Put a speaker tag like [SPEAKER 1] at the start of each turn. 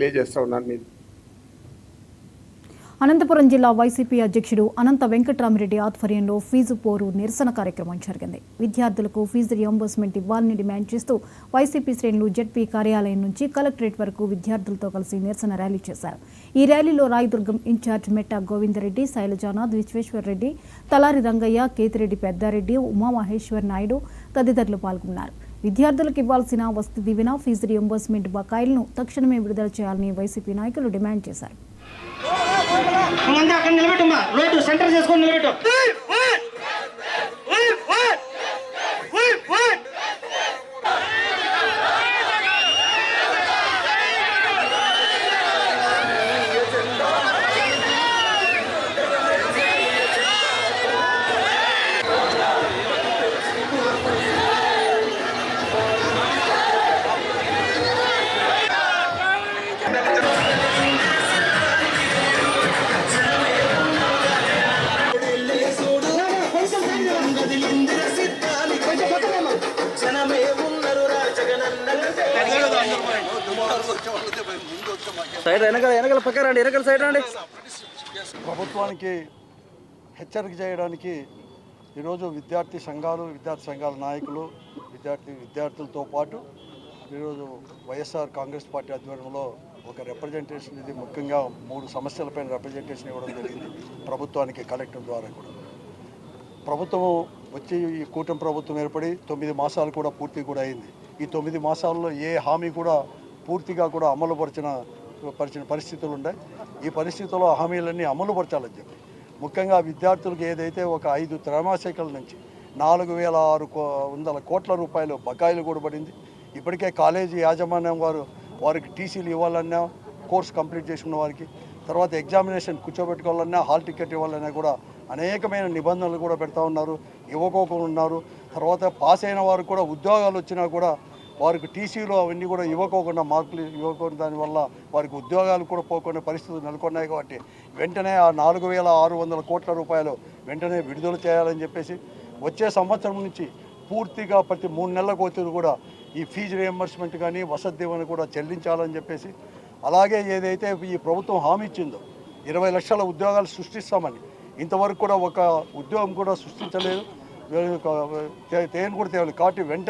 [SPEAKER 1] తెలియజేస్తా ఉన్నాను. మీరు
[SPEAKER 2] అనంతపురం జిల్లా వైసీపీ అధ్యక్షుడు అనంత వెంకట్రామిరెడ్డి ఆధ్వర్యంలో ఫీజు పోరు నిరసన కార్యక్రమం జరిగింది. విద్యార్థులకు ఫీజు రియంబర్స్మెంట్ ఇవ్వాలని డిమాండ్ చేస్తూ వైసీపీ శ్రేణులు జెడ్పీ కార్యాలయం నుంచి కలెక్టరేట్ వరకు విద్యార్థులతో కలిసి నిరసన ర్యాలీ చేశారు. ఈ ర్యాలీలో రాయదుర్గం ఇన్ఛార్జ్ మెట్టా గోవిందరెడ్డి, శైలజానాథ్, విశ్వేశ్వర్రెడ్డి, తలారి రంగయ్య, కేతిరెడ్డి పెద్దారెడ్డి, ఉమామహేశ్వర్ నాయుడు తదితరులు పాల్గొన్నారు. విద్యార్థులకు ఇవ్వాల్సిన వసతి దీవెన, ఫీజు రియంబర్స్మెంట్ బకాయిలను తక్షణమే విడుదల చేయాలని వైసీపీ నాయకులు డిమాండ్ చేశారు.
[SPEAKER 3] అక్కడ నిలబెట్టమ్మా, రోడ్డు సెంటర్ చేసుకొని నిలబెట్టు.
[SPEAKER 4] సైడ్ వెనకాల పక్క రండి, వెనకాల సైడ్ రండి.
[SPEAKER 5] ప్రభుత్వానికి హెచ్చరిక చేయడానికి ఈరోజు విద్యార్థి సంఘాల నాయకులు, విద్యార్థులతో పాటు ఈరోజు వైఎస్ఆర్ కాంగ్రెస్ పార్టీ ఆధ్వర్యంలో ఒక రిప్రజెంటేషన్, ఇది ముఖ్యంగా 3 సమస్యలపైన రిప్రజెంటేషన్ ఇవ్వడం జరిగింది ప్రభుత్వానికి, కలెక్టర్ ద్వారా కూడా. ప్రభుత్వం వచ్చి ఈ కూటమి ప్రభుత్వం ఏర్పడి 9 మాసాలు కూడా పూర్తి కూడా అయింది. ఈ 9 మాసాల్లో ఏ హామీ కూడా పూర్తిగా కూడా అమలు పరిచిన పరిస్థితులు ఉన్నాయి. ఈ పరిస్థితుల్లో హామీలన్నీ అమలు పరచాలని చెప్పి ముఖ్యంగా విద్యార్థులకు ఏదైతే ఒక 5 త్రైమాసికాల నుంచి 4,600 కోట్ల రూపాయలు బకాయిలు కూడా పడింది. ఇప్పటికే కాలేజీ యాజమాన్యం వారికి టీసీలు ఇవ్వాలన్నా, కోర్స్ కంప్లీట్ చేసుకున్న వారికి, తర్వాత ఎగ్జామినేషన్ కూర్చోబెట్టుకోవాలన్నా, హాల్ టికెట్ ఇవ్వాలన్నా కూడా అనేకమైన నిబంధనలు కూడా పెడతా ఉన్నారు, ఇవ్వకోకుండా ఉన్నారు. తర్వాత పాస్ అయిన వారు కూడా ఉద్యోగాలు వచ్చినా కూడా వారికి టీసీలు అవన్నీ కూడా ఇవ్వకోకుండా, మార్కులు ఇవ్వకుండా, దానివల్ల వారికి ఉద్యోగాలు కూడా పోకుండా పరిస్థితులు నెలకొన్నాయి. కాబట్టి వెంటనే ఆ 4,600 కోట్ల రూపాయలు వెంటనే విడుదల చేయాలని చెప్పేసి, వచ్చే సంవత్సరం నుంచి పూర్తిగా ప్రతి 3 నెలలకు వచ్చి కూడా ఈ ఫీజు రియంబర్స్మెంట్ కానీ వసతి దీవెన కూడా చెల్లించాలని చెప్పేసి, అలాగే ఏదైతే ఈ ప్రభుత్వం హామీ ఇచ్చిందో 20 లక్షల ఉద్యోగాలు సృష్టిస్తామని, ఇంతవరకు కూడా ఒక ఉద్యోగం కూడా సృష్టించలేదు, తేను కూడా తేవాలి. కాబట్టి వెంటనే